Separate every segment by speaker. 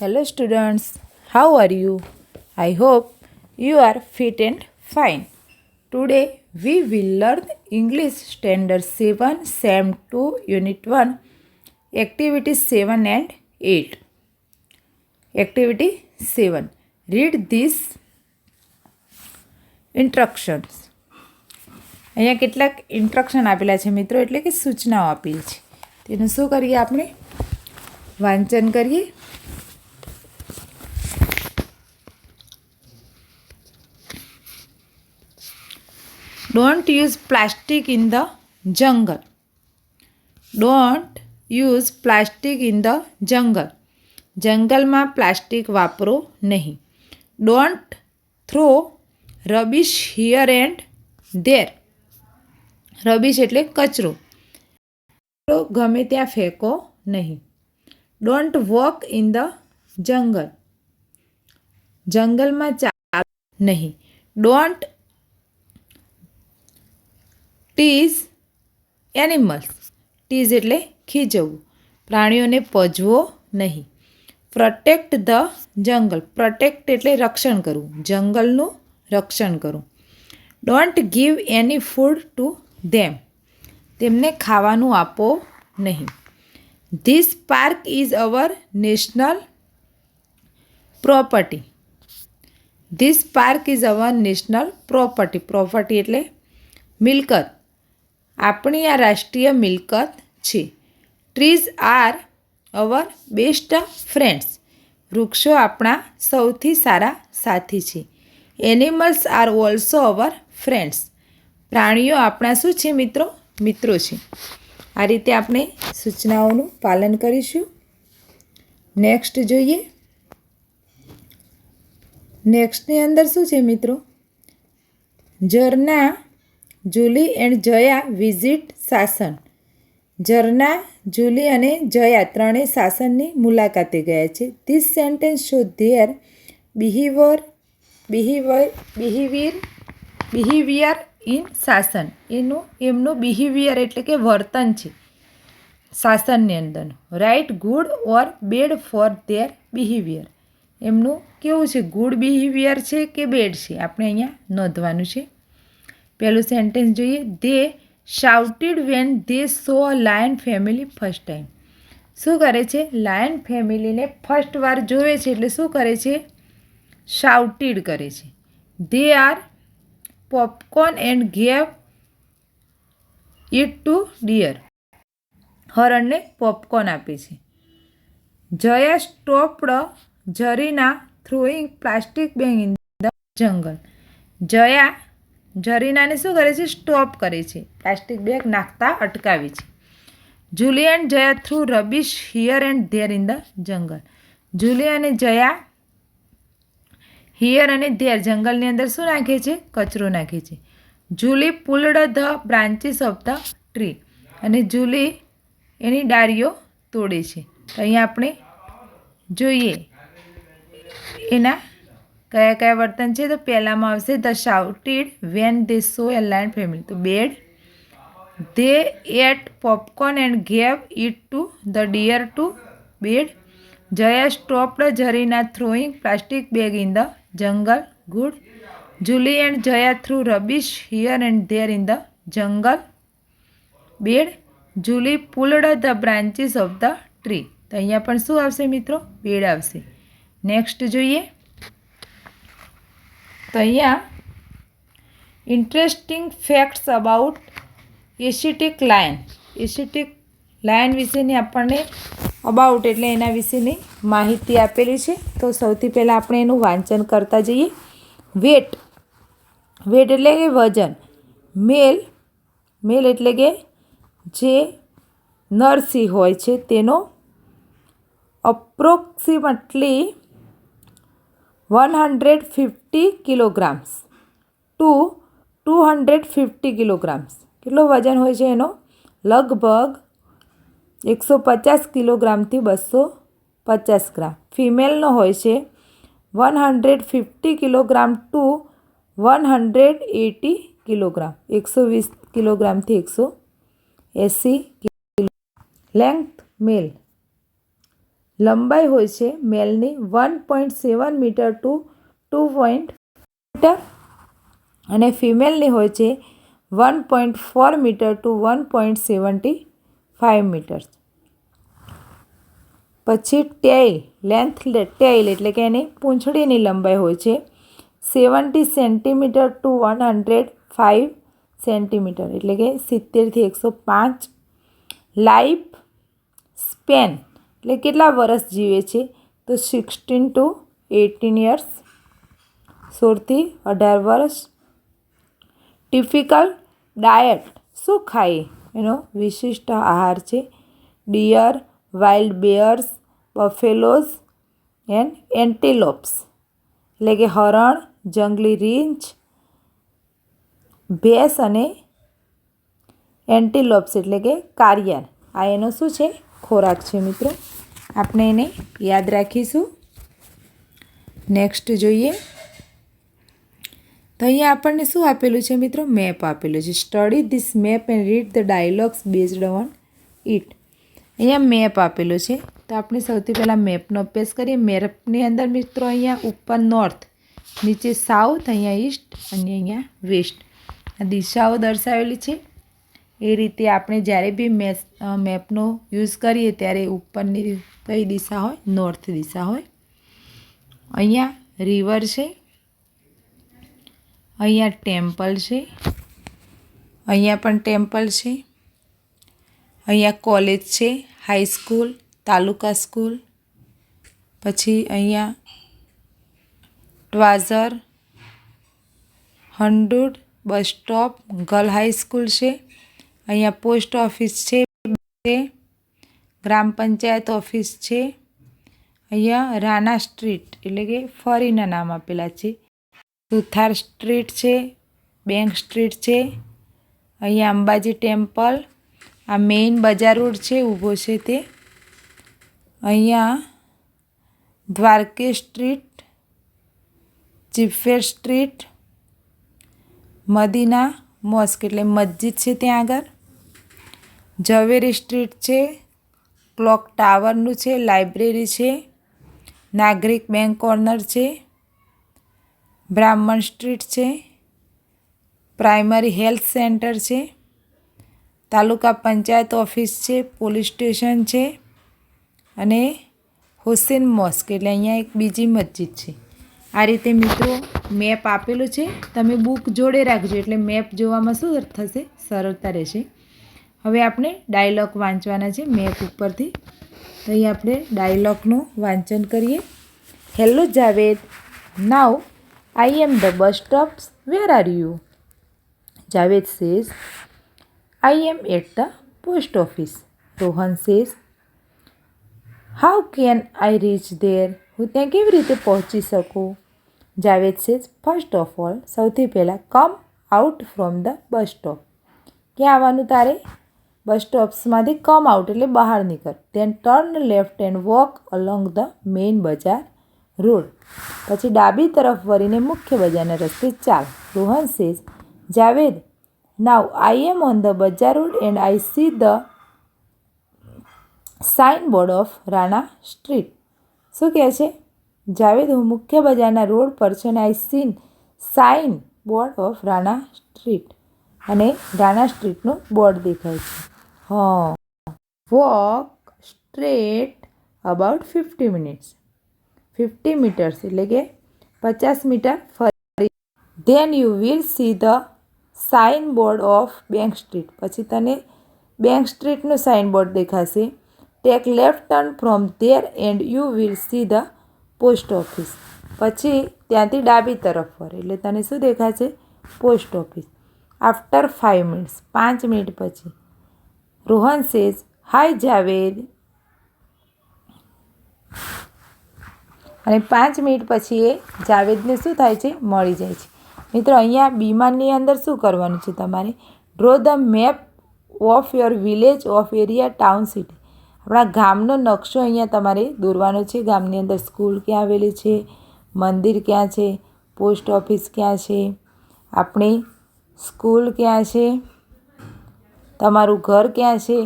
Speaker 1: Hello students, how are you? I hope you are fit and fine. Today we will learn English Standard 7, Sem 2, Unit 1, Activities 7 and 8. Activity 7. Read these instructions. અહીંયા કેટલાક instruction આપેલા છે મિત્રો, એટલે કે સૂચનાઓ આપેલી છે. તેનું શું કરીએ આપણે? વાંચન કરીએ. Don't use plastic in the jungle. Don't use plastic in the jungle. જંગલમાં પ્લાસ્ટિક વાપરો નહીં. Don't throw rubbish here and there. Rubbish એટલે કચરો. ગમે ત્યાં ફેંકો નહીં. Don't walk in the jungle. જંગલમાં ચાલ નહીં. Don't tease animals. tease એટલે ખીજવવું. પ્રાણીઓને પજવો નહીં. Protect the jungle. પ્રોટેક્ટ એટલે રક્ષણ કરવું. જંગલનું રક્ષણ કરવું. Don't give any food to them. તેમને ખાવાનું આપો નહીં. This park is our national property. This park is our national property. Property એટલે મિલકત. આપણી આ રાષ્ટ્રીય મિલકત છે. Trees are our best friends. વૃક્ષો આપણા સૌથી સારા સાથી છે. Animals are also hour friends. પ્રાણીઓ આપણા શું છે મિત્રો? મિત્રો છે. આ રીતે આપણે સૂચનાઓનું પાલન કરીશું. નેક્સ્ટ જોઈએ. નેક્સ્ટની અંદર શું છે મિત્રો? Zarna, Julie and Jaya visit Sasan. Zarna, Julie અને જયા ત્રણેય સાસનની મુલાકાતે ગયા છે. This sentence show their behaviour in Sasan. એમનું બિહેવિયર એટલે કે વર્તન છે શાસનની અંદરનું. Right good or bad for their behaviour. એમનું કેવું છે? ગુડ બિહેવિયર છે કે બેડ છે? આપણે અહીંયા નોંધવાનું છે. પહેલું સેન્ટેન્સ જોઈએ. They shouted when they saw a lion family first time. શું કરે છે? લાયન ફેમિલીને ફર્સ્ટ વાર જોવે છે એટલે શું કરે છે? શાઉટેડ કરે છે. They are popcorn and gave it to deer. હરણને પોપકોર્ન આપે છે. Jaya stopped Zarina throwing plastic bag in the jungle. Jaya ઝરીનાને શું કરે છે? સ્ટોપ કરે છે. પ્લાસ્ટિક બેગ નાખતા અટકાવે છે. Julie and Jaya threw rubbish here and there in the જંગલ. જુલી અને જયા હિયર અને ધેર જંગલની અંદર શું નાખે છે? કચરો નાખે છે. Julie pulled the branches of the tree. અને જુલી એની ડાળીઓ તોડે છે. તો અહીંયા આપણે જોઈએ એના કયા કયા વર્તન છે. તો પહેલામાં આવશે the shouted when they saw a lion family. તો bad. They ate popcorn and gave it to the deer too bad. Jaya stopped Zarina throwing plastic bag in the jungle. Good. Julie and Jaya threw rubbish here and there in the jungle. Bad. Julie pulled the branches of the tree. તો અહીંયા પણ શું આવશે મિત્રો? Bed આવશે. Next જોઈએ. તો અહીંયા interesting facts about Asiatic lion. Asiatic lion વિશેની આપણને અબાઉટ એટલે એના વિશેની માહિતી આપેલી છે. તો સૌથી પહેલાં આપણે એનું વાંચન કરતા જઈએ. વેટ. વેટ એટલે કે વજન. મેલ એટલે કે જે નરસિંહ હોય છે તેનો અપ્રોક્સિમેટલી 150 કિલોગ્રામ્સ ટુ 250 કિલોગ્રામ્સ. કેટલો વજન હોય છે એનો? લગભગ 150 કિલોગ્રામથી 250 ગ્રામ. ફિમેલનો હોય છે 150 કિલોગ્રામ ટુ 180 કિલોગ્રામ. 120 કિલોગ્રામથી 180 કિલો. Length male. લંબાઈ હોય છે મેલની 1.7 મીટર ટુ 2 મીટર અને ફિમેલની હોય છે 1.4 મીટર ટુ 1.75 મીટર. પછી ટેઇલ ટેઇલ એટલે કે એની પૂંછડીની લંબાઈ હોય છે 70 સેન્ટીમીટર ટુ 105 સેન્ટીમીટર એટલે કે 70થી 105. લાઈફ સ્પેન એટલે કેટલા વર્ષ જીવે છે તો 16 ટુ 18 યર્સ, 16થી 18 વર્ષ. ટિપિકલ ડાયટ શું ખાય એનો વિશિષ્ટ આહાર છે ડિયર, વાઇલ્ડ બેયર્સ, બફેલોઝ એન્ડ એન્ટીલોપ્સ એટલે કે હરણ, જંગલી રીંછ, ભેંસ અને એન્ટીલોપ્સ એટલે કે કારિયાર. આ એનો શું છે ખોરાક છે મિત્રો. આપણે એને યાદ રાખીશું. નેક્સ્ટ જોઈએ તો અહીંયા આપણને શું આપેલું છે મિત્રો? મેપ આપેલું છે. Study this map and read the dialogues based on it. અહીંયા મેપ આપેલું છે તો આપણે સૌથી પહેલાં મેપનો અભ્યાસ કરીએ. મેપની અંદર મિત્રો અહીંયા ઉપર નોર્થ, નીચે સાઉથ, અહીંયા ઈસ્ટ અને અહીંયા વેસ્ટ આ દિશાઓ દર્શાવેલી છે. એ રીતે આપણે જ્યારે બી મેપનો યુઝ કરીએ ત્યારે ઉપરની કઈ દિશા હોય? નોર્થ દિશા હોય. અહીંયા રિવર છે, અહીંયા ટેમ્પલ છે, અહીંયા પણ ટેમ્પલ છે, અહીંયા કોલેજ છે, હાઈસ્કૂલ, તાલુકા સ્કૂલ, પછી અહીંયા ટ્વાઝર, હંડુડ, બસ સ્ટોપ, ગર્લ હાઈસ્કૂલ છે, અહીંયા પોસ્ટ ઓફિસ છે, ગ્રામ પંચાયત ઓફિસ છે, અહીંયા રાણા સ્ટ્રીટ એટલે કે ફરીના નામ આપેલા છે, સુથાર સ્ટ્રીટ છે, બેંક સ્ટ્રીટ છે, અહીંયા અંબાજી ટેમ્પલ, આ મેઇન બજાર રોડ છે ઊભો છે તે, અહીંયા દ્વારકે સ્ટ્રીટ, ચીફેર સ્ટ્રીટ, મદીના મોસ્ક એટલે મસ્જિદ છે ત્યાં આગળ, ઝવેરી સ્ટ્રીટ છે, ક્લોક ટાવરનું છે, લાઇબ્રેરી છે, નાગરિક બેંક કોર્નર છે, બ્રાહ્મણ સ્ટ્રીટ છે, પ્રાઇમરી હેલ્થ સેન્ટર છે, તાલુકા પંચાયત ઓફિસ છે, પોલીસ સ્ટેશન છે અને હુસેન મોસ્ક એટલે અહીંયા એક બીજી મસ્જિદ છે. આ રીતે મિત્રો મેપ આપેલું છે. તમે બુક જોડે રાખજો એટલે મેપ જોવામાં શું થશે? સરળતા રહેશે. હવે આપણે ડાયલોગ વાંચવાના છે મેપ ઉપરથી. તો અહીં આપણે ડાયલોગનું વાંચન કરીએ. Hello Javed, now I am the bus stops. Where are you? Javed says, I am at the post office. Rohan says, how can I reach there? હું ત્યાં કેવી રીતે પહોંચી શકું? Javed says, first of all, સૌથી પહેલાં come out from the bus stop. ક્યાં આવવાનું તારે? બસ સ્ટોપ્સમાંથી કમ આઉટ એટલે બહાર નીકળ. Then turn left and walk along the main bazaar road. પછી ડાબી તરફ વળીને મુખ્ય બજારના રસ્તે ચાલ. Rohan says, Javed, now I am on the bazaar road and I see the sign board of Rana street. શું કહે છે? જાવેદ, હું મુખ્ય બજારના રોડ પર છું અને I seen sign board of Rana street અને રાણા સ્ટ્રીટનું બોર્ડ દેખાય છે. હા. Walk straight about 50 minutes. 50 metres એટલે કે 50 મીટર ફરી. Then you will see the sign board of bank street. પછી તને બેંક સ્ટ્રીટનું સાઇન બોર્ડ દેખાશે. Take left turn from there and you will see the post office. પછી ત્યાંથી ડાબી તરફ ફરે એટલે તને શું દેખાશે? Post office. After 5 minutes, 5 minute પછી. રોહન સેઝ, હાય જાવેદ. અને 5 મિનિટ પછી એ જાવેદને શું થાય છે? મળી જાય છે. મિત્રો અહીંયા બીમાનની અંદર શું કરવાનું છે તમારે? Draw the map of your village of area town city. આપણા ગામનો નકશો અહીંયા તમારે દોરવાનો છે. ગામની અંદર સ્કૂલ ક્યાં આવેલી છે, મંદિર ક્યાં છે, પોસ્ટ ઓફિસ ક્યાં છે, આપણી સ્કૂલ ક્યાં છે, તમારું ઘર ક્યાં છે,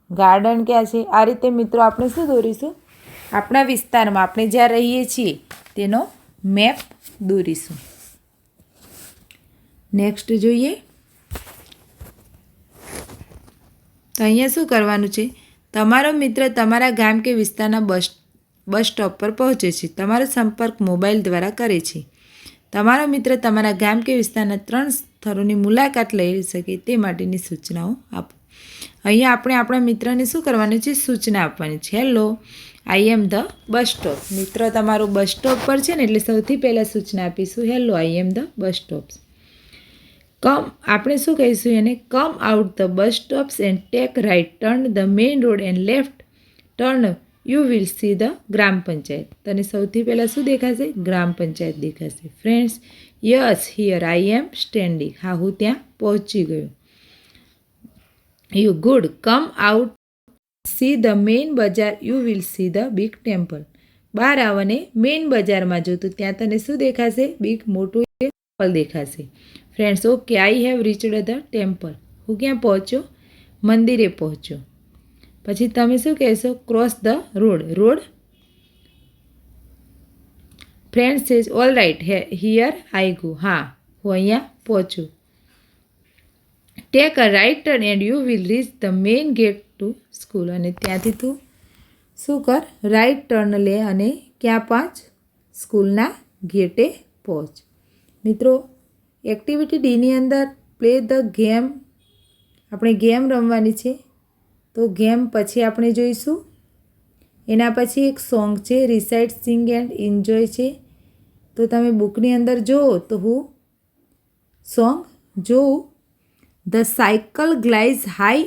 Speaker 1: ગાર્ડન ક્યાં છે. આ રીતે મિત્રો આપણે શું દોરીશું? આપણા વિસ્તારમાં આપણે જ્યાં રહીએ છીએ તેનો મેપ દોરીશું. નેક્સ્ટ જોઈએ. તો અહીંયા શું કરવાનું છે? તમારો મિત્ર તમારા ગામ કે વિસ્તારના બસ સ્ટોપ પર પહોંચે છે. તમારો સંપર્ક મોબાઈલ દ્વારા કરે છે. તમારો મિત્ર તમારા ગામ કે વિસ્તારના 3 સ્થળોની મુલાકાત લઈ શકે તે માટેની સૂચનાઓ આપો. અહીંયા આપણે આપણા મિત્રને શું કરવાનું છે? સૂચના આપવાની છે. Hello, I am the bus stop. મિત્ર તમારો બસ સ્ટોપ પર છે ને, એટલે સૌથી પહેલાં સૂચના આપીશું hello, I am the bus stops. આપણે શું કહીશું એને? Come out the bus stops and take right, turn the main road and left turn you will see the gram panchayat. તને સૌથી પહેલાં શું દેખાશે? ગ્રામ પંચાયત દેખાશે. Friends, yes, here I am standing. હા, હું ત્યાં પહોંચી ગયો. You good. Come out, see the main bazaar, you will see the big temple. બહાર આવને મેઇન બજારમાં જો તો ત્યાં તને શું દેખાશે? બિગ, મોટું ટેમ્પલ દેખાશે. Friends, okay, I have reached the temple. હું ક્યાં પહોંચ્યો? મંદિરે પહોંચ્યો. પછી તમે શું કહેશો? Cross the road. Friend says all right, here I go. હા, હું અહીંયા પહોંચું. Take a right turn and you will reach the main gate to school. અને ત્યાંથી તું શું કર? રાઇટ ટર્ન લે અને ક્યાં પહોંચ? સ્કૂલના ગેટે પહોંચ. મિત્રો, એક્ટિવિટી ડીની અંદર પ્લે ધ ગેમ, આપણે ગેમ રમવાની છે. તો ગેમ પછી આપણે જોઈશું. એના પછી એક સોંગ છે, રિસાઇટ, સિંગ એન્ડ એન્જોય છે. તો તમે બુકની અંદર જુઓ તો હું સોંગ જોઉં. The cycle glides high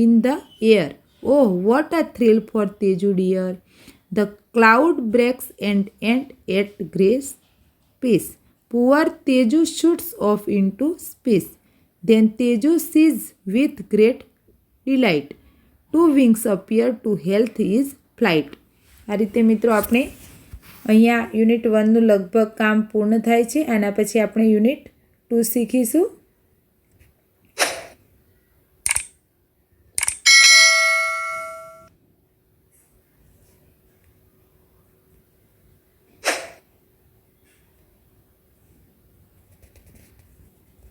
Speaker 1: in the air. Oh, what a thrill for Teju dear. The cloud breaks and at grace peace. Poor Teju shoots off into space. Then Teju sees with great delight. 2 wings appear to help his flight. આ રીતે મિત્રો આપણે અહીંયા unit 1નું લગભગ કામ પૂર્ણ થાય છે. આના પછી આપણે યુનિટ 2 શીખીશું.